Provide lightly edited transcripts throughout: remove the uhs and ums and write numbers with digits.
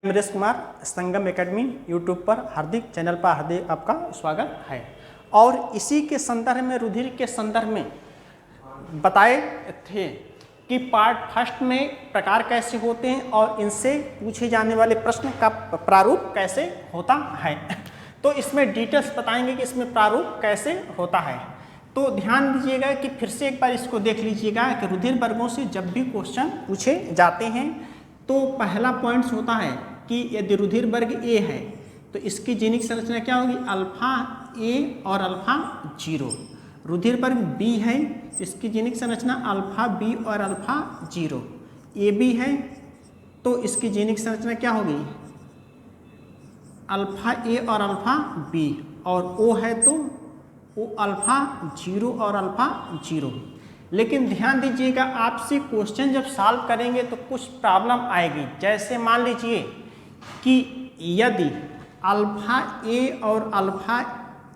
नरेश कुमार संगम academy YouTube पर हार्दिक channel पर हार्दिक आपका स्वागत है। और इसी के संदर्भ में रुधिर के संदर्भ में बताए थे कि पार्ट फर्स्ट में प्रकार कैसे होते हैं और इनसे पूछे जाने वाले प्रश्न का प्रारूप कैसे होता है। तो इसमें डिटेल्स बताएंगे कि इसमें प्रारूप कैसे होता है। तो ध्यान दीजिएगा कि फिर से एक बार इसको देख लीजिएगा कि रुधिर वर्गों से जब भी क्वेश्चन पूछे जाते हैं तो पहला पॉइंट्स होता है कि यदि रुधिर वर्ग ए है तो इसकी जेनिक संरचना क्या होगी, अल्फा ए और अल्फा जीरो। रुधिर वर्ग बी है तो इसकी जेनिक संरचना अल्फा बी और अल्फा जीरो। ए बी है तो इसकी जेनिक संरचना क्या होगी, अल्फा ए और अल्फा बी। और ओ है तो ओ अल्फा जीरो और अल्फा जीरो। लेकिन ध्यान दीजिएगा, आपसे क्वेश्चन जब सॉल्व करेंगे तो कुछ प्रॉब्लम आएगी। जैसे मान लीजिए कि यदि अल्फा ए और अल्फा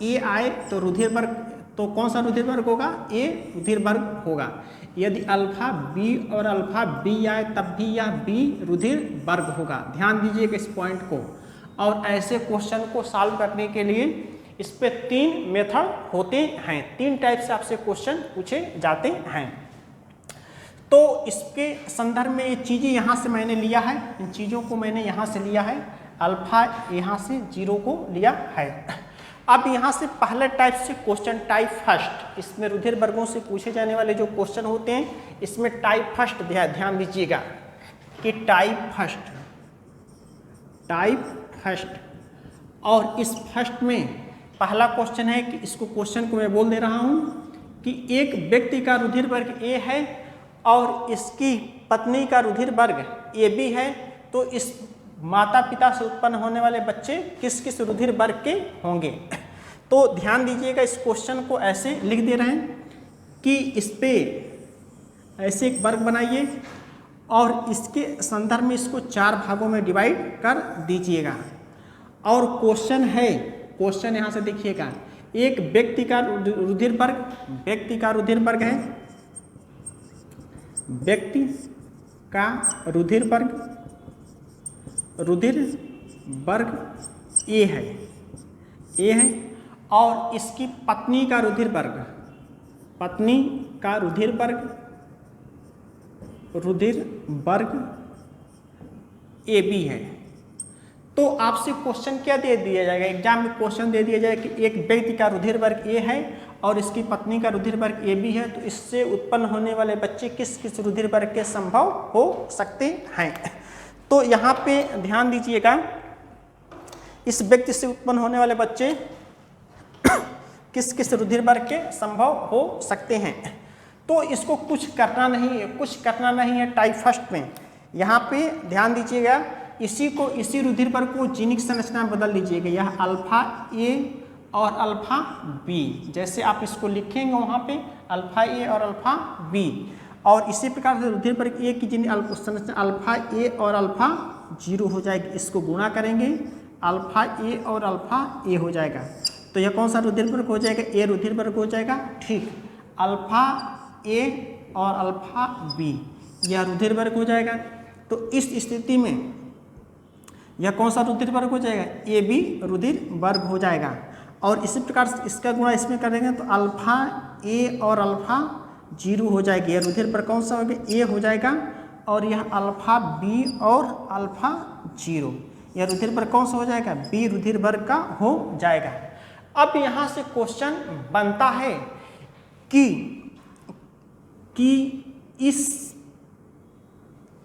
ए आए तो रुधिर वर्ग, तो कौन सा रुधिर वर्ग होगा, ए रुधिर वर्ग होगा। यदि अल्फा बी और अल्फा बी आए तब भी यह बी रुधिर वर्ग होगा। ध्यान दीजिएगा इस पॉइंट को। और ऐसे क्वेश्चन को सॉल्व करने के लिए इस पे 3 मेथड होते हैं, 3 टाइप से आपसे क्वेश्चन पूछे जाते हैं। तो इसके संदर्भ में ये चीज़ें यहाँ से मैंने लिया है, इन चीज़ों को मैंने यहाँ से लिया है, अल्फा यहाँ से जीरो को लिया है। अब यहाँ से पहले टाइप से क्वेश्चन, टाइप फर्स्ट, इसमें रुधिर वर्गों से पूछे जाने वाले जो क्वेश्चन होते हैं इसमें टाइप फर्स्ट ध्यान दीजिएगा कि टाइप फर्स्ट। और इस फर्स्ट में पहला क्वेश्चन है कि इसको क्वेश्चन को मैं बोल दे रहा हूँ कि एक व्यक्ति का रुधिर वर्ग ए है और इसकी पत्नी का रुधिर वर्ग ए बी है, तो इस माता पिता से उत्पन्न होने वाले बच्चे किस किस रुधिर वर्ग के होंगे। तो ध्यान दीजिएगा, इस क्वेश्चन को ऐसे लिख दे रहे हैं कि इस पे ऐसे एक वर्ग बनाइए और इसके संदर्भ में इसको 4 भागों में डिवाइड कर दीजिएगा। और क्वेश्चन है, क्वेश्चन यहाँ से देखिएगा, एक व्यक्ति का रुधिर वर्ग, व्यक्ति का रुधिर वर्ग है, व्यक्ति का रुधिर वर्ग ए है और इसकी पत्नी का रुधिर वर्ग ए बी है। तो आपसे क्वेश्चन क्या दे दिया जाएगा, एग्जाम में क्वेश्चन दे दिया जाएगा कि एक व्यक्ति का रुधिर वर्ग ए है और इसकी पत्नी का रुधिर वर्ग ए बी है, तो इससे उत्पन्न होने वाले बच्चे किस किस रुधिर वर्ग के संभव हो सकते हैं। तो यहाँ पे ध्यान दीजिएगा, इस व्यक्ति से उत्पन्न होने वाले बच्चे किस किस रुधिर वर्ग के संभव हो सकते हैं। तो इसको कुछ करना नहीं है टाइप फर्स्ट में। यहाँ पे ध्यान दीजिएगा, इसी रुधिर वर्ग को जेनिक संरचना बदल लीजिएगा, यह अल्फा ए और अल्फा बी, जैसे आप इसको लिखेंगे वहाँ पे अल्फा ए और अल्फा बी। और इसी प्रकार से रुधिर वर्ग ए की जेनिक संरचना अल्फा ए और अल्फा जीरो हो जाएगी। इसको गुणा करेंगे, अल्फा ए और अल्फा ए हो जाएगा। तो यह कौन सा रुधिर वर्ग हो जाएगा, ए रुधिर वर्ग हो जाएगा। ठीक, अल्फा ए और अल्फा बी यह रुधिर वर्ग हो जाएगा। तो इस स्थिति में यह कौन सा रुधिर वर्ग हो जाएगा, ए बी रुधिर वर्ग हो जाएगा। और इसी प्रकार से इसका गुणा इसमें करेंगे तो अल्फा ए और अल्फा जीरो हो जाएगी। यह रुधिर वर्ग कौन सा होगा, ए हो जाएगा। और यह अल्फा बी और अल्फा जीरो, यह रुधिर वर्ग कौन सा हो जाएगा, बी रुधिर वर्ग का हो जाएगा। अब यहाँ से क्वेश्चन बनता है कि इस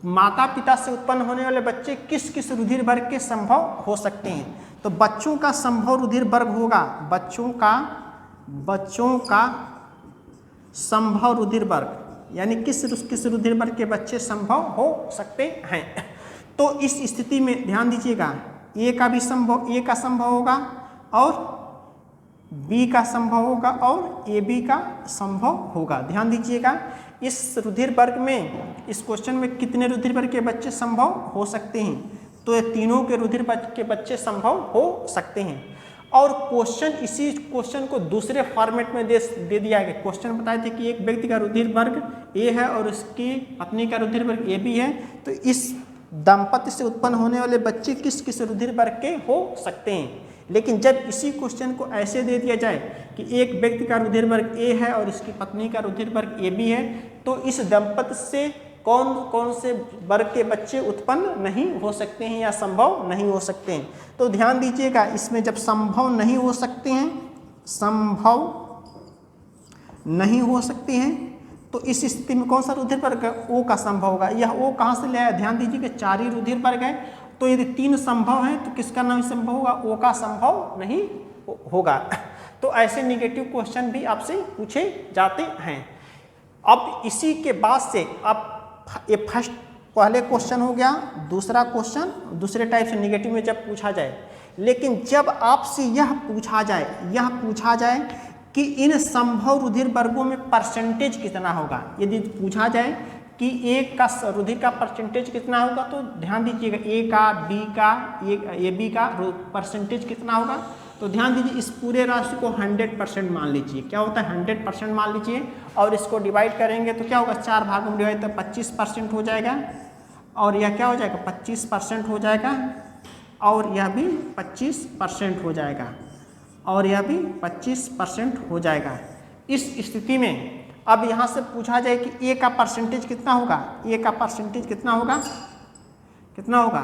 माता पिता से उत्पन्न होने वाले बच्चे किस किस रुधिर वर्ग के संभव हो सकते हैं। तो बच्चों का संभव रुधिर वर्ग होगा, बच्चों का संभव रुधिर वर्ग, यानी किस रुधिर वर्ग के बच्चे संभव हो सकते हैं। तो इस स्थिति में ध्यान दीजिएगा, ए का संभव होगा और बी का संभव होगा और ए बी का संभव होगा। ध्यान दीजिएगा, इस रुधिर वर्ग में, इस क्वेश्चन में कितने रुधिर वर्ग के बच्चे संभव हो सकते हैं, तो ये तीनों के रुधिर वर्ग के बच्चे संभव हो सकते हैं। और इसी क्वेश्चन को दूसरे फॉर्मेट में दे दिया गया। क्वेश्चन बताए थे कि एक व्यक्ति का रुधिर वर्ग ए है और उसकी पत्नी का रुधिर वर्ग ए बी है, तो इस दंपति से उत्पन्न होने वाले बच्चे किस किस रुधिर वर्ग के हो सकते हैं। लेकिन जब इसी क्वेश्चन को ऐसे दे दिया जाए कि एक व्यक्ति का रुधिर वर्ग ए है और इसकी पत्नी का रुधिर वर्ग ए बी है, तो इस दंपति से कौन कौन से वर्ग के बच्चे उत्पन्न नहीं हो सकते हैं या संभव नहीं हो सकते हैं। तो ध्यान दीजिएगा, इसमें जब संभव नहीं हो सकते हैं, संभव नहीं हो सकते हैं, तो इस स्थिति में कौन सा रुधिर वर्ग ओ का संभव होगा। यह ओ कहाँ से ले आया, ध्यान दीजिए कि 4 ही रुधिर वर्ग है, तो यदि 3 संभव है तो किसका नहीं संभव होगा, ओ का संभव नहीं होगा। तो ऐसे निगेटिव क्वेश्चन भी आपसे पूछे जाते हैं। अब इसी के बाद से अब ये फर्स्ट पहले क्वेश्चन हो गया, दूसरा क्वेश्चन दूसरे टाइप से निगेटिव में जब पूछा जाए। लेकिन जब आपसे यह पूछा जाए कि इन संभव रुधिर वर्गों में परसेंटेज कितना होगा, यदि पूछा जाए कि ए का रुधिर का परसेंटेज कितना होगा, तो ध्यान दीजिएगा ए का, बी का, ए बी का परसेंटेज कितना होगा। तो ध्यान दीजिए, इस पूरे राशि को 100% मान लीजिए। क्या होता है, 100% मान लीजिए, और इसको डिवाइड करेंगे तो क्या होगा, 4 भागों में डिवाइड, तो 25% हो जाएगा, और यह क्या हो जाएगा, 25% हो जाएगा, और यह भी 25% हो जाएगा, और यह भी 25% हो जाएगा। इस स्थिति में अब यहाँ से पूछा जाए कि ए का परसेंटेज कितना होगा, ए का परसेंटेज कितना होगा,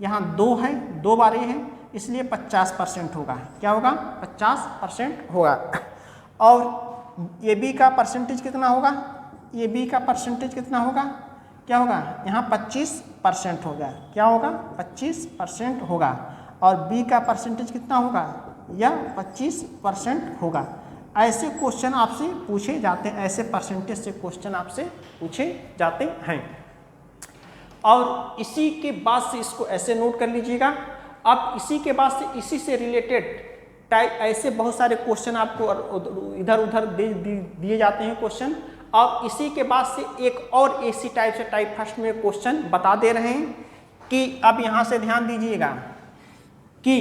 यहाँ 2 है, 2 बार ए है, इसलिए 50% होगा। क्या होगा, 50% होगा। और ए बी का परसेंटेज कितना होगा, ए बी का परसेंटेज कितना होगा, क्या होगा, यहाँ 25% होगा। क्या होगा, 25% होगा। और बी का परसेंटेज कितना होगा, यह 25% होगा। ऐसे क्वेश्चन आपसे पूछे जाते हैं, ऐसे परसेंटेज से क्वेश्चन आपसे पूछे जाते हैं। और इसी के बाद से इसको ऐसे नोट कर लीजिएगा। अब इसी के बाद से इसी से रिलेटेड टाइप ऐसे बहुत सारे क्वेश्चन आपको इधर उधर दिए जाते हैं क्वेश्चन। और इसी के बाद से एक और ऐसी टाइप से टाइप फर्स्ट में क्वेश्चन बता दे रहे हैं कि अब यहाँ से ध्यान दीजिएगा कि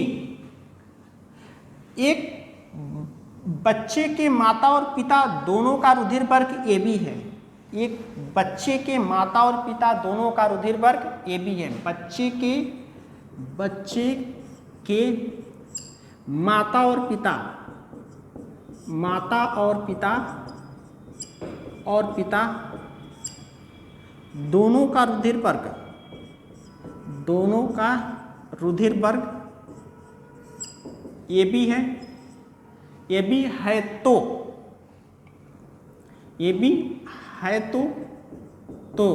एक बच्चे के माता और पिता दोनों का रुधिर वर्ग ए बी है। एक बच्चे के माता और पिता दोनों का रुधिर वर्ग ए बी है। बच्चे के माता और पिता दोनों का रुधिर वर्ग ए बी है। ए बी है तो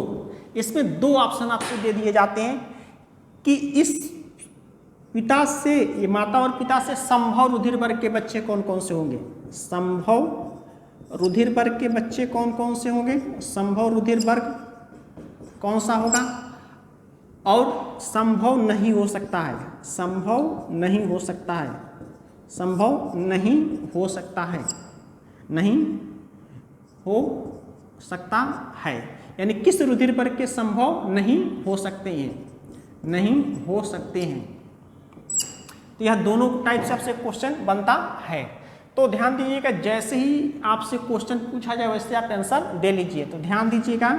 इसमें 2 ऑप्शन आपसे दे दिए जाते हैं कि इस पिता से, ये माता और पिता से संभव रुधिर वर्ग के बच्चे कौन कौन से होंगे। संभव रुधिर वर्ग के बच्चे कौन कौन से होंगे, संभव रुधिर वर्ग कौन सा होगा, और संभव नहीं हो सकता है, संभव नहीं हो सकता है, यानी किस रुधिर वर्ग के संभव नहीं हो सकते हैं। तो यह दोनों टाइप से आपसे क्वेश्चन बनता है। तो ध्यान दीजिएगा, जैसे ही आपसे क्वेश्चन पूछा जाए वैसे आप आंसर दे लीजिए। तो ध्यान दीजिएगा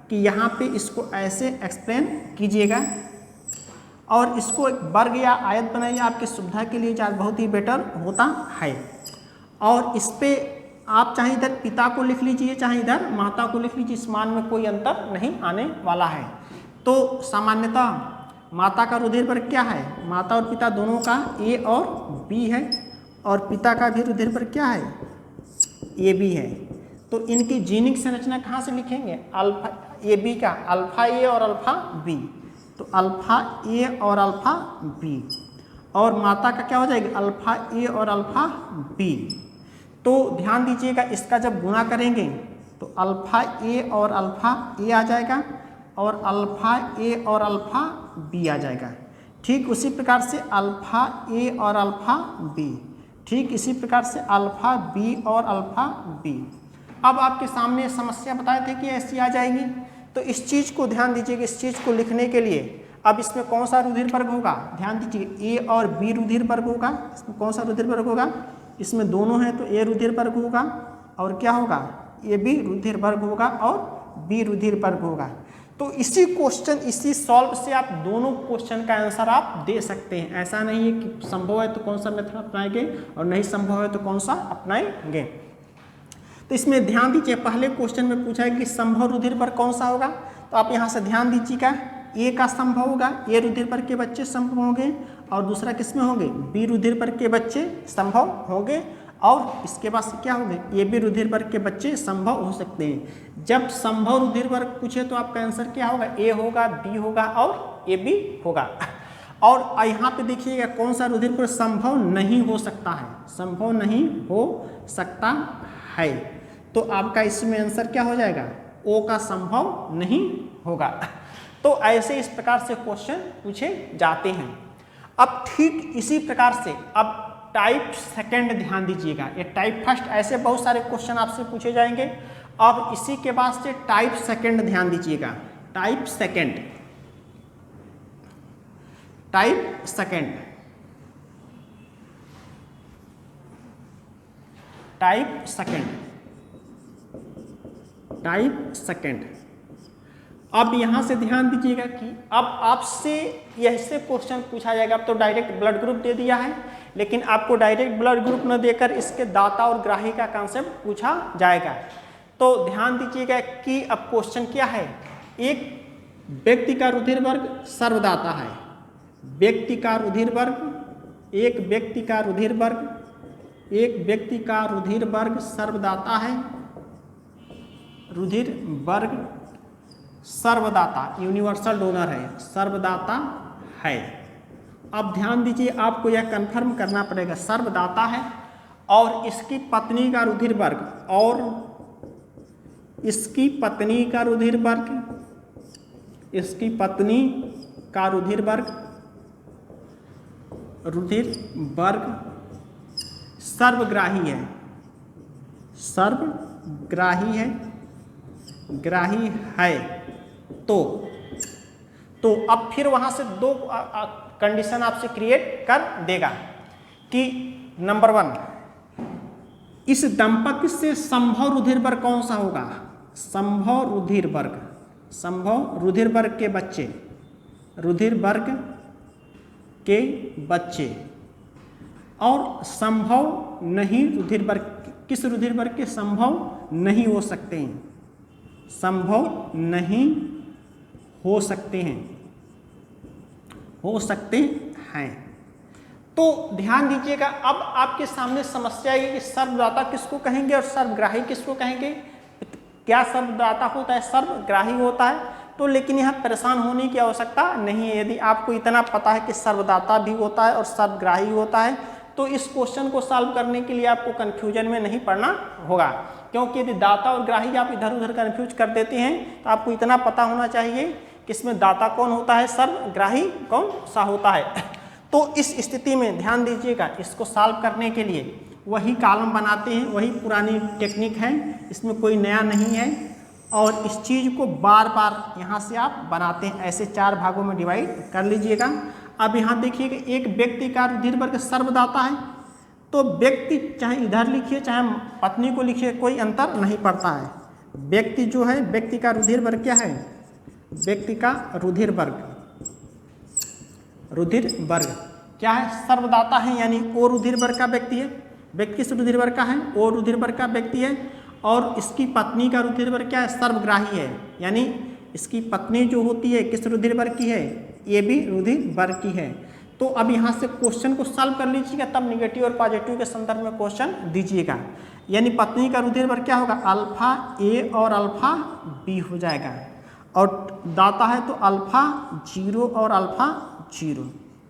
कि यहाँ पे इसको ऐसे एक्सप्लेन कीजिएगा और इसको एक वर्ग या आयत बनाइए, आपकी सुविधा के लिए बहुत ही बेटर होता है। और इस पे आप चाहे इधर पिता को लिख लीजिए, चाहे इधर माता को लिख लीजिए, इस मान में कोई अंतर नहीं आने वाला है। तो सामान्यतः माता का रुधिर वर्ग क्या है, माता और पिता दोनों का ए और बी है, और पिता का भी रुधिर वर्ग क्या है, ए बी है। तो इनकी जीनिक संरचना कहाँ से लिखेंगे, अल्फा ए बी का अल्फा ए और अल्फा बी, तो अल्फा ए और अल्फा बी, और माता का क्या हो जाएगा, अल्फा ए और अल्फा बी। तो ध्यान दीजिएगा, इसका जब गुणा करेंगे तो अल्फा ए और अल्फा ए आ जाएगा, और अल्फा ए और अल्फा बी आ जाएगा। ठीक उसी प्रकार से अल्फा ए और अल्फा बी, ठीक इसी प्रकार से अल्फा बी और अल्फा बी। अब आपके सामने समस्या बताए थे कि ऐसी आ जाएगी, तो इस चीज़ को ध्यान दीजिएगा। इस चीज़ को लिखने के लिए अब इसमें कौन सा रुधिर वर्ग होगा, ध्यान दीजिए, ए और बी रुधिर वर्ग होगा। इसमें कौन सा रुधिर वर्ग होगा, इसमें दोनों हैं तो ए रुधिर वर्ग होगा, और क्या होगा, ए बी रुधिर वर्ग होगा और बी रुधिर वर्ग होगा। तो इसी क्वेश्चन, इसी सॉल्व से आप दोनों क्वेश्चन का आंसर आप दे सकते हैं। ऐसा नहीं है कि संभव है तो कौन सा मेथड अपनाएंगे और नहीं संभव है तो कौन सा अपनाएंगे। तो इसमें ध्यान दीजिए, पहले क्वेश्चन में पूछा है कि संभव रुधिर वर्ग कौन सा होगा, तो आप यहाँ से ध्यान दीजिएगा, ए का संभव होगा, ए रुधिर वर्ग के बच्चे संभव होंगे, और दूसरा किसमें होंगे, बी रुधिर वर्ग के बच्चे संभव होंगे, और इसके बाद क्या होंगे, ए बी रुधिर वर्ग के बच्चे संभव हो सकते हैं। जब संभव रुधिर वर्ग पूछे तो आपका आंसर क्या होगा, ए होगा, बी होगा और ए बी होगा। और यहाँ पे देखिएगा कौन सा रुधिर वर्ग संभव नहीं हो सकता है, संभव नहीं हो सकता है, तो आपका इसमें आंसर क्या हो जाएगा, ओ का संभव नहीं होगा। तो ऐसे इस प्रकार से क्वेश्चन पूछे जाते हैं। अब ठीक इसी प्रकार से अब टाइप सेकंड ध्यान दीजिएगा, ये टाइप फर्स्ट ऐसे बहुत सारे क्वेश्चन आपसे पूछे जाएंगे। अब इसी के बाद से टाइप सेकंड ध्यान दीजिएगा, type second, type second, type second, type second. अब यहां से ध्यान दीजिएगा कि अब आपसे ऐसे क्वेश्चन पूछा जाएगा। अब तो डायरेक्ट ब्लड ग्रुप दे दिया है, लेकिन आपको डायरेक्ट ब्लड ग्रुप न देकर इसके दाता और ग्राही का कॉन्सेप्ट पूछा जाएगा। तो ध्यान दीजिएगा कि अब क्वेश्चन क्या है, एक व्यक्ति का रुधिर वर्ग सर्वदाता है, व्यक्ति का रुधिर वर्ग, एक व्यक्ति का रुधिर वर्ग, एक व्यक्ति का रुधिर वर्ग सर्वदाता है, रुधिर वर्ग सर्वदाता यूनिवर्सल डोनर है, सर्वदाता है। अब ध्यान दीजिए, आपको यह कंफर्म करना पड़ेगा, सर्वदाता है और इसकी पत्नी का रुधिर वर्ग, और इसकी पत्नी का रुधिर वर्ग, इसकी पत्नी का रुधिर वर्ग, रुधिर वर्ग सर्वग्राही है, सर्वग्राही है, ग्राही है। तो अब फिर वहां से दो कंडीशन आपसे क्रिएट कर देगा कि नंबर 1, इस दंपति से संभव रुधिर वर्ग कौन सा होगा, संभव रुधिर वर्ग, संभव रुधिर वर्ग के बच्चे, रुधिर वर्ग के बच्चे, और संभव नहीं रुधिर वर्ग, किस रुधिर वर्ग के संभव नहीं हो सकते हैं, संभव नहीं हो सकते हैं, हो सकते हैं। तो ध्यान दीजिएगा, अब आपके सामने समस्या है कि सर्वदाता किसको कहेंगे और सर्वग्राही किसको कहेंगे। क्या सर्वदाता होता है, सर्वग्राही होता है। तो लेकिन यहाँ परेशान होने की आवश्यकता नहीं है। यदि आपको इतना पता है कि सर्वदाता भी होता है और सर्वग्राही होता है, तो इस क्वेश्चन को सॉल्व करने के लिए आपको कन्फ्यूजन में नहीं पड़ना होगा, क्योंकि यदि दाता और ग्राही आप इधर उधर कन्फ्यूज कर देते हैं तो आपको इतना पता होना चाहिए कि इसमें दाता कौन होता है, सर्वग्राही कौन सा होता है। तो इस स्थिति में ध्यान दीजिएगा, इसको सॉल्व करने के लिए वही कॉलम बनाते हैं, वही पुरानी टेक्निक है, इसमें कोई नया नहीं है। और इस चीज़ को बार बार यहाँ से आप बनाते हैं, ऐसे 4 भागों में डिवाइड कर लीजिएगा। अब यहाँ देखिएगा, एक व्यक्ति का रुधिर वर्ग सर्वदाता है, तो व्यक्ति चाहे इधर लिखिए चाहे पत्नी को लिखिए, कोई अंतर नहीं पड़ता है। व्यक्ति जो है, व्यक्ति का रुधिर वर्ग क्या है, व्यक्ति का रुधिर वर्ग, रुधिर वर्ग क्या है, सर्वदाता है, यानी ओ रुधिर वर्ग का व्यक्ति है। व्यक्ति किस रुधिर वर्ग का है, ओ रुधिर वर्ग का व्यक्ति है। और इसकी पत्नी का रुधिर वर्ग क्या है, सर्वग्राही है, यानी इसकी पत्नी जो होती है किस रुधिर वर्ग की है, ए बी रुधिर वर्ग की है। तो अब यहाँ से क्वेश्चन को सॉल्व कर लीजिएगा, तब निगेटिव और पॉजिटिव के संदर्भ में क्वेश्चन दीजिएगा। यानी पत्नी का रुधिर वर्ग क्या होगा, अल्फा ए और अल्फा बी हो जाएगा, और दाता है तो अल्फा 0 और अल्फा 0।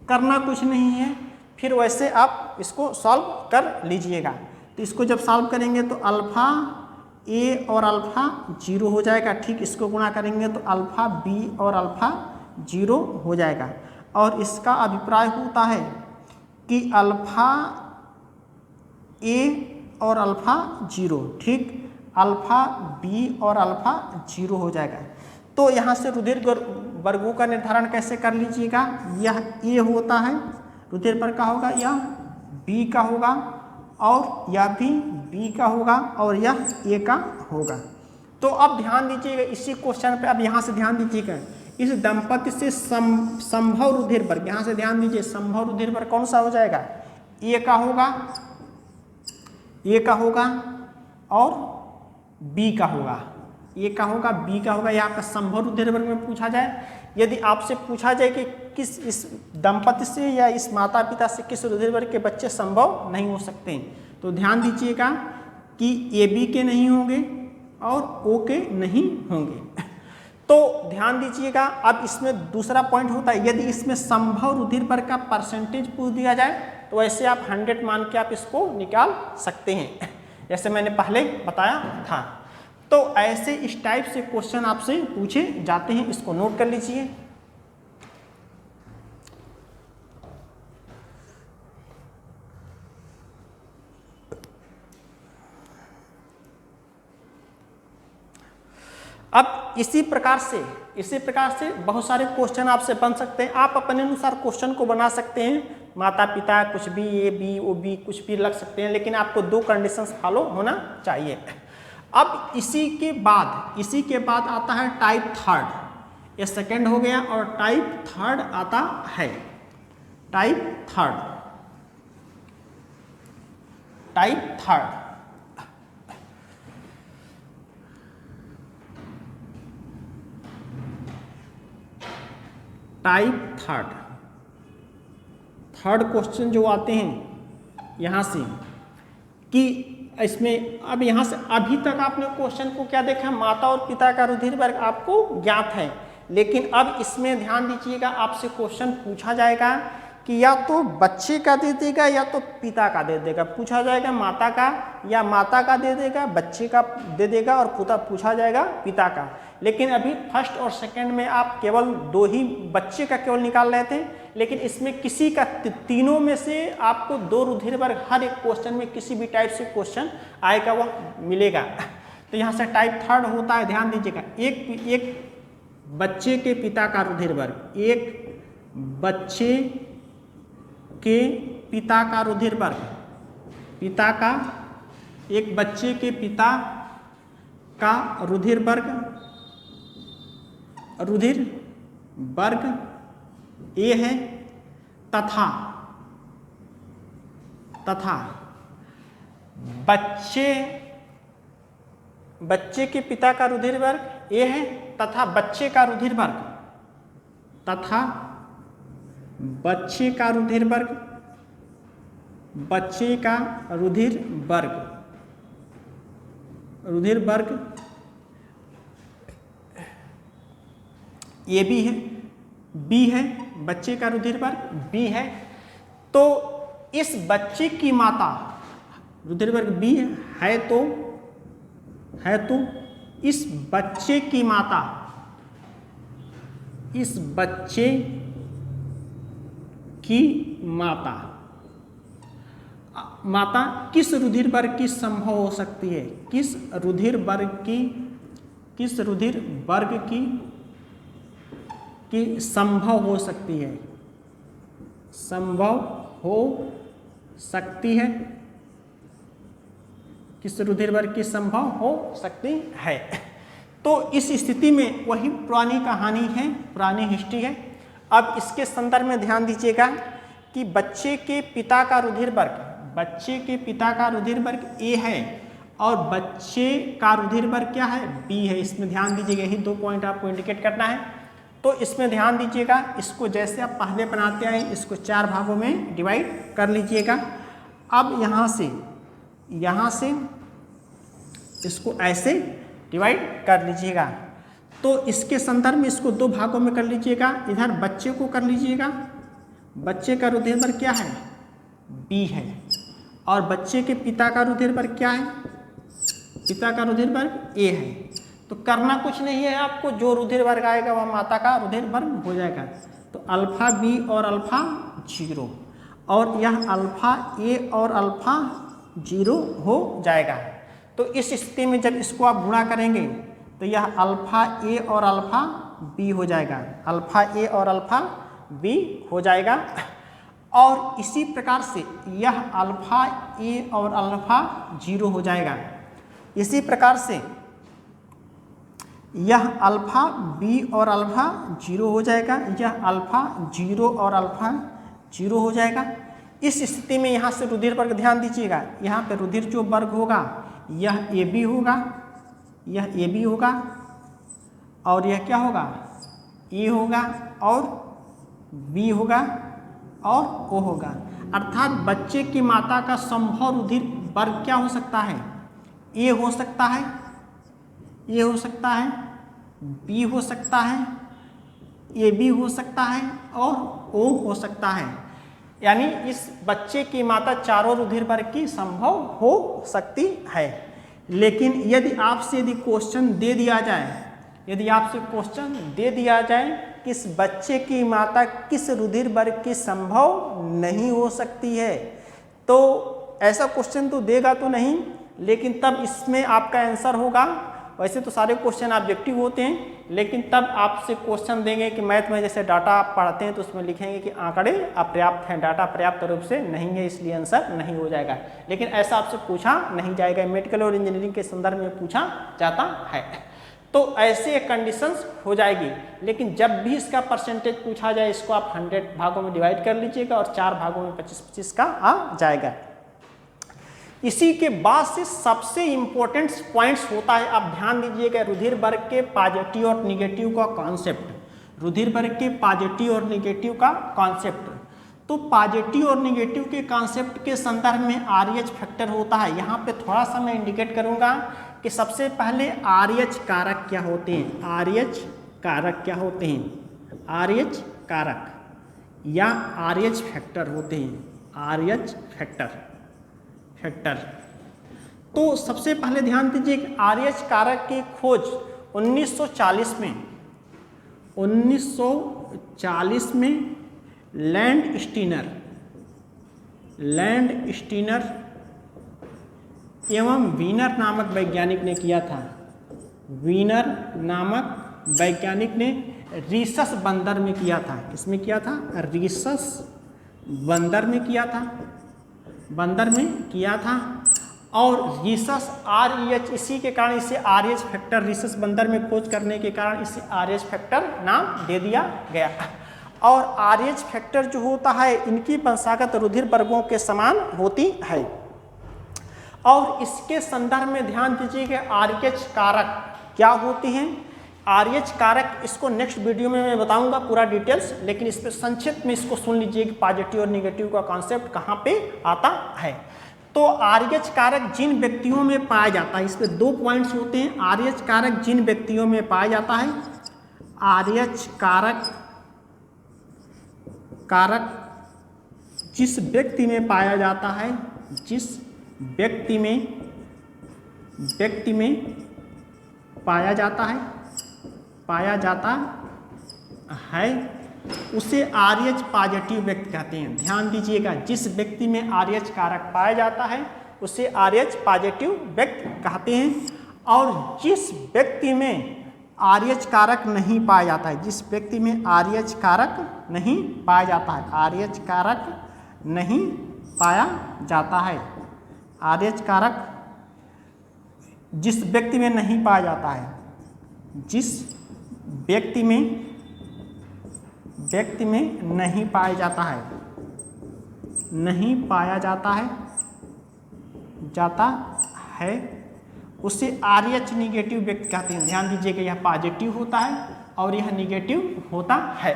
करना कुछ नहीं है, फिर वैसे आप इसको सॉल्व कर लीजिएगा। तो इसको जब सॉल्व करेंगे तो अल्फा ए और अल्फा 0 हो जाएगा, ठीक इसको गुणा करेंगे तो अल्फा बी और अल्फा 0 हो जाएगा। और इसका अभिप्राय होता है कि अल्फा ए और अल्फा 0, ठीक अल्फा बी और अल्फा 0 हो जाएगा। तो यहाँ से रुधिर वर्गों का निर्धारण कैसे कर लीजिएगा, यह ए होता है रुधिर वर्ग का होगा, यह बी का होगा, और यह भी बी का होगा, और यह ए का होगा। तो अब ध्यान दीजिएगा इसी क्वेश्चन पे, अब यहाँ से ध्यान दीजिएगा, इस दंपति से संभव रुधिर वर्ग, यहाँ से ध्यान दीजिए, संभव रुधिर वर्ग कौन सा हो जाएगा, ए का होगा, ए का होगा और बी का होगा, ए का होगा, बी का होगा। यहाँ पर संभव रुधिर वर्ग में पूछा जाए, यदि आपसे पूछा जाए कि किस इस दंपति से या इस माता पिता से किस रुधिर वर्ग के बच्चे संभव नहीं हो सकते, तो ध्यान दीजिएगा कि ए बी के नहीं होंगे और ओ के नहीं होंगे। तो ध्यान दीजिएगा, अब इसमें दूसरा पॉइंट होता है, यदि इसमें संभव रुधिर वर्ग का परसेंटेज पूछ दिया जाए तो ऐसे आप 100 मान के आप इसको निकाल सकते हैं, जैसे मैंने पहले बताया था। तो ऐसे इस टाइप से क्वेश्चन आपसे पूछे जाते हैं, इसको नोट कर लीजिए। अब इसी प्रकार से बहुत सारे क्वेश्चन आपसे बन सकते हैं। आप अपने अनुसार क्वेश्चन को बना सकते हैं, माता पिता कुछ भी, ए बी ओ बी कुछ भी लग सकते हैं, लेकिन आपको 2 कंडीशंस फॉलो होना चाहिए। अब इसी के बाद आता है टाइप थर्ड, ये सेकंड हो गया, और टाइप थर्ड आता है, टाइप थर्ड थर्ड क्वेश्चन जो आते हैं यहाँ से, कि इसमें अब यहाँ से अभी तक आपने क्वेश्चन को क्या देखा, माता और पिता का रुधिर वर्ग आपको ज्ञात है, लेकिन अब इसमें ध्यान दीजिएगा, आपसे क्वेश्चन पूछा जाएगा कि या तो बच्चे का दे देगा या तो पिता का दे देगा, पूछा जाएगा माता का, या माता का दे देगा, बच्चे का दे देगा, और पूछा जाएगा पिता का। लेकिन अभी फर्स्ट और सेकंड में आप केवल 2 ही बच्चे का केवल निकाल रहे थे, लेकिन इसमें किसी का, तीनों में से आपको 2 रुधिर वर्ग हर एक क्वेश्चन में किसी भी टाइप से क्वेश्चन आएगा वह मिलेगा। तो यहाँ से टाइप थर्ड होता है, ध्यान दीजिएगा, एक बच्चे के पिता का रुधिर वर्ग, एक बच्चे के पिता का रुधिर वर्ग, एक बच्चे के पिता का रुधिर वर्ग ए है, तथा बच्चे के पिता का रुधिर वर्ग ए है, तथा बच्चे का रुधिर वर्ग, बच्चे का रुधिर वर्ग ये भी है, बी है, बच्चे का रुधिर वर्ग बी है। तो इस बच्चे की माता रुधिर वर्ग बी है तो इस बच्चे की माता किस रुधिर वर्ग की संभव हो सकती है, किस रुधिर वर्ग की संभव हो सकती है, किस रुधिर वर्ग की संभव हो सकती है। तो इस स्थिति में वही पुरानी कहानी है, पुरानी हिस्ट्री है। अब इसके संदर्भ में ध्यान दीजिएगा कि बच्चे के पिता का रुधिर वर्ग ए है और बच्चे का रुधिर वर्ग क्या है, बी है। इसमें ध्यान दीजिएगा, यही 2 पॉइंट आपको इंडिकेट करना है। तो इसमें ध्यान दीजिएगा, इसको जैसे आप पहले बनाते आए इसको 4 भागों में डिवाइड कर लीजिएगा। अब यहाँ से इसको ऐसे डिवाइड कर लीजिएगा। तो इसके संदर्भ में इसको 2 भागों में कर लीजिएगा। इधर बच्चे को कर लीजिएगा, बच्चे का रुधिर वर्ग क्या है, बी है, और बच्चे के पिता का रुधिर वर्ग क्या है, पिता का रुधिर वर्ग ए है। तो करना कुछ नहीं है आपको, जो रुधिर वर्ग आएगा वह माता का रुधिर वर्ग हो जाएगा। तो अल्फा बी और अल्फा 0, और यह अल्फा ए और अल्फा 0 हो जाएगा। तो इस स्थिति में जब इसको आप गुणा करेंगे तो यह अल्फा ए और अल्फा बी हो जाएगा, अल्फा ए और अल्फा बी हो जाएगा। और इसी प्रकार से यह अल्फा ए और अल्फा 0 हो जाएगा। इसी प्रकार से यह अल्फा बी और अल्फा 0 हो जाएगा, यह अल्फा 0 और अल्फा 0 हो जाएगा। इस स्थिति में यहाँ से रुधिर वर्ग ध्यान दीजिएगा, यहाँ पे रुधिर जो वर्ग होगा यह ए बी होगा, यह ए बी होगा और यह क्या होगा ए होगा और बी होगा और ओ होगा। अर्थात बच्चे की माता का संभव रुधिर वर्ग क्या हो सकता है, ए हो सकता है, ए हो सकता है, बी हो सकता है, ए बी हो सकता है और ओ हो सकता है। यानी इस बच्चे की माता चारों रुधिर वर्ग की संभव हो सकती है। लेकिन यदि आपसे क्वेश्चन दे दिया जाए, यदि आपसे क्वेश्चन दे दिया जाए कि इस बच्चे की माता किस रुधिर वर्ग की संभव नहीं हो सकती है, तो ऐसा क्वेश्चन तो देगा तो नहीं, लेकिन तब इसमें आपका आंसर होगा, वैसे तो सारे क्वेश्चन ऑब्जेक्टिव होते हैं, लेकिन तब आपसे क्वेश्चन देंगे कि मैथ में जैसे डाटा आप पढ़ते हैं तो उसमें लिखेंगे कि आंकड़े अपर्याप्त हैं, डाटा पर्याप्त रूप से नहीं है, इसलिए आंसर नहीं हो जाएगा। लेकिन ऐसा आपसे पूछा नहीं जाएगा, मेडिकल और इंजीनियरिंग के संदर्भ में पूछा जाता है। तो ऐसे कंडीशंस हो जाएगी। लेकिन जब भी इसका परसेंटेज पूछा जाए, इसको आप 100 भागों में डिवाइड कर लीजिएगा और 4 भागों में 25-25 का आ जाएगा। इसी के बाद से सबसे इंपॉर्टेंट पॉइंट्स होता है, आप ध्यान दीजिएगा, रुधिर वर्ग के पॉजिटिव और निगेटिव का कॉन्सेप्ट, रुधिर वर्ग के पॉजिटिव और निगेटिव का कॉन्सेप्ट। तो पॉजिटिव और निगेटिव के कॉन्सेप्ट के संदर्भ में आरएच फैक्टर होता है। यहाँ पे थोड़ा सा मैं इंडिकेट करूँगा कि सबसे पहले आरएच कारक क्या होते हैं, आरएच कारक क्या होते हैं, आरएच कारक या आरएच फैक्टर होते हैं, आरएच फैक्टर। तो सबसे पहले ध्यान दीजिए कि आरएच कारक की खोज 1940 में लैंड स्टीनर एवं वीनर नामक वैज्ञानिक ने किया था। वीनर नामक वैज्ञानिक ने रीसस बंदर में किया था। किसमें किया था, रीसस बंदर में किया था, बंदर में किया था। और रीसस आरईएच, इसी के कारण इसे आरएच फैक्टर, रीसस बंदर में खोज करने के कारण इसे आरएच फैक्टर नाम दे दिया गया। और आरएच फैक्टर जो होता है, इनकी वंशागत रुधिर वर्गों के समान होती है। और इसके संदर्भ में ध्यान दीजिए कि आरएच कारक क्या होते हैं। आरएच कारक, इसको नेक्स्ट वीडियो में मैं बताऊंगा पूरा डिटेल्स, लेकिन इस पर संक्षिप्त में इसको सुन लीजिए कि पॉजिटिव और निगेटिव का कॉन्सेप्ट कहाँ पे आता है। तो आरएच कारक जिन व्यक्तियों में पाया जाता है, इस पे 2 पॉइंट्स होते हैं। आरएच कारक जिन व्यक्तियों में पाया जाता है, आरएच कारक जिस व्यक्ति में पाया जाता है, जिस व्यक्ति में पाया जाता है उसे आरएच पॉजिटिव व्यक्ति कहते हैं। ध्यान दीजिएगा, जिस व्यक्ति में आरएच कारक पाया जाता है उसे आरएच पॉजिटिव व्यक्ति कहते हैं। और जिस व्यक्ति में आरएच कारक नहीं पाया जाता है, जिस व्यक्ति में आरएच कारक नहीं पाया जाता है, आरएच कारक नहीं पाया जाता है, आरएच कारक जिस व्यक्ति में नहीं पाया जाता है, जिस व्यक्ति में नहीं पाया जाता है, नहीं पाया जाता है उसे आरएच निगेटिव व्यक्ति कहते हैं। ध्यान दीजिएगा, यह पॉजिटिव होता है और यह निगेटिव होता है।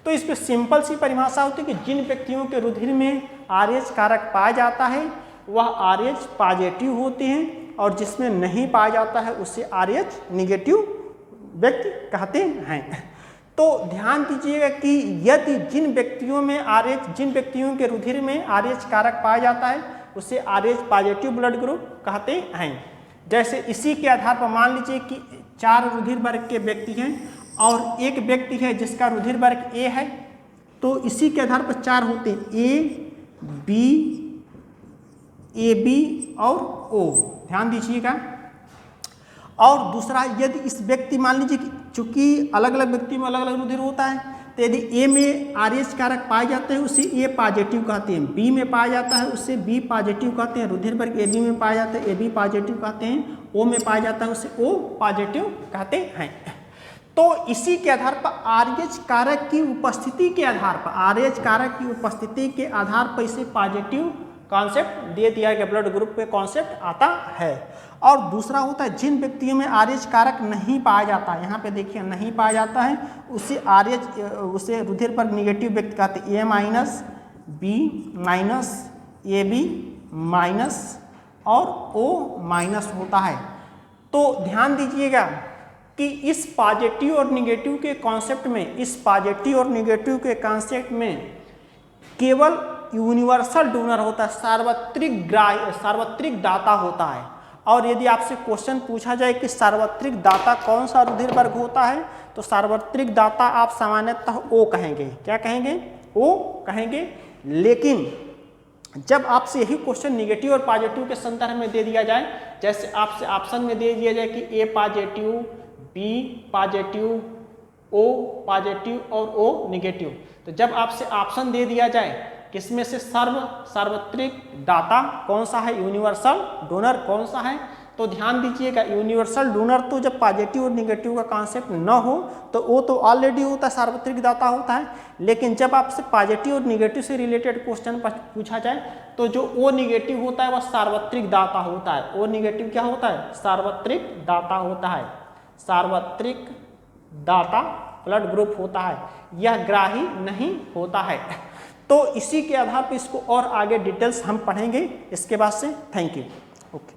तो इस पर सिंपल सी परिभाषा होती है कि जिन व्यक्तियों के रुधिर में आरएच कारक पाया जाता है वह आरएच पॉजिटिव होते हैं, और जिसमें नहीं पाया जाता है उसे आरएच निगेटिव व्यक्ति कहते हैं। तो ध्यान दीजिएगा कि यदि जिन व्यक्तियों के रुधिर में आरएच कारक पाया जाता है उसे आरएच पॉजिटिव ब्लड ग्रुप कहते हैं। जैसे इसी के आधार पर मान लीजिए कि 4 रुधिर वर्ग के व्यक्ति हैं और एक व्यक्ति है जिसका रुधिर वर्ग ए है, तो इसी के आधार पर 4 होते हैं, ए बी और ओ। ध्यान दीजिएगा। और दूसरा, यदि इस व्यक्ति, मान लीजिए कि चूंकि अलग अलग व्यक्ति में अलग अलग रुधिर होता है, तो यदि ए में RH कारक पाए जाते हैं उसे ए पॉजिटिव कहते हैं, बी में पाया जाता है उसे बी पॉजिटिव कहते हैं, रुधिर वर्ग AB में पाया जाता है AB पॉजिटिव कहते हैं, O में पाया जाता है उसे O पॉजिटिव कहते हैं। तो इसी के आधार पर RH कारक की उपस्थिति के आधार पर, RH कारक की उपस्थिति के आधार पर इसे पॉजिटिव कॉन्सेप्ट दे दिया गया, ब्लड ग्रुप पे कॉन्सेप्ट आता है। और दूसरा होता है जिन व्यक्तियों में RH कारक नहीं पाया जाता है, यहाँ पे देखिए नहीं पाया जाता है, उसे रुधिर पर निगेटिव व्यक्ति कहते हैं, A minus B minus AB minus और O माइनस होता है। तो ध्यान दीजिएगा कि इस पॉजिटिव और निगेटिव के कॉन्सेप्ट में, इस पॉजिटिव और निगेटिव के कॉन्सेप्ट में केवल यूनिवर्सल डोनर होता है, सार्वत्रिक दाता होता है। और यदि आपसे क्वेश्चन पूछा जाए कि सार्वत्रिक दाता कौन सा रुधिर वर्ग होता है, तो सार्वत्रिक दाता आप सामान्यतः O कहेंगे। क्या कहेंगे? O कहेंगे। लेकिन जब आपसे यही क्वेश्चन निगेटिव और पॉजिटिव के संदर्भ में दे दिया जाए, जैसे आपसे ऑप्शन में दे दिया जाए कि A positive, B positive, O positive और O निगेटिव, तो जब आपसे ऑप्शन दे दिया जाए किसमें से सार्वत्रिक दाता कौन सा है, यूनिवर्सल डोनर कौन सा है, तो ध्यान दीजिएगा यूनिवर्सल डोनर तो जब पॉजिटिव और निगेटिव का कॉन्सेप्ट न हो तो वो तो ऑलरेडी होता है, सार्वत्रिक दाता होता है। लेकिन जब आपसे पॉजिटिव और निगेटिव से रिलेटेड क्वेश्चन पूछा जाए तो जो O निगेटिव होता है वह सार्वत्रिक दाता होता है। O निगेटिव क्या होता है? सार्वत्रिक दाता होता है, सार्वत्रिक दाता ब्लड ग्रुप होता है, यह ग्राही नहीं होता है। तो इसी के आधार पर इसको और आगे डिटेल्स हम पढ़ेंगे इसके बाद से। Thank you. ओके।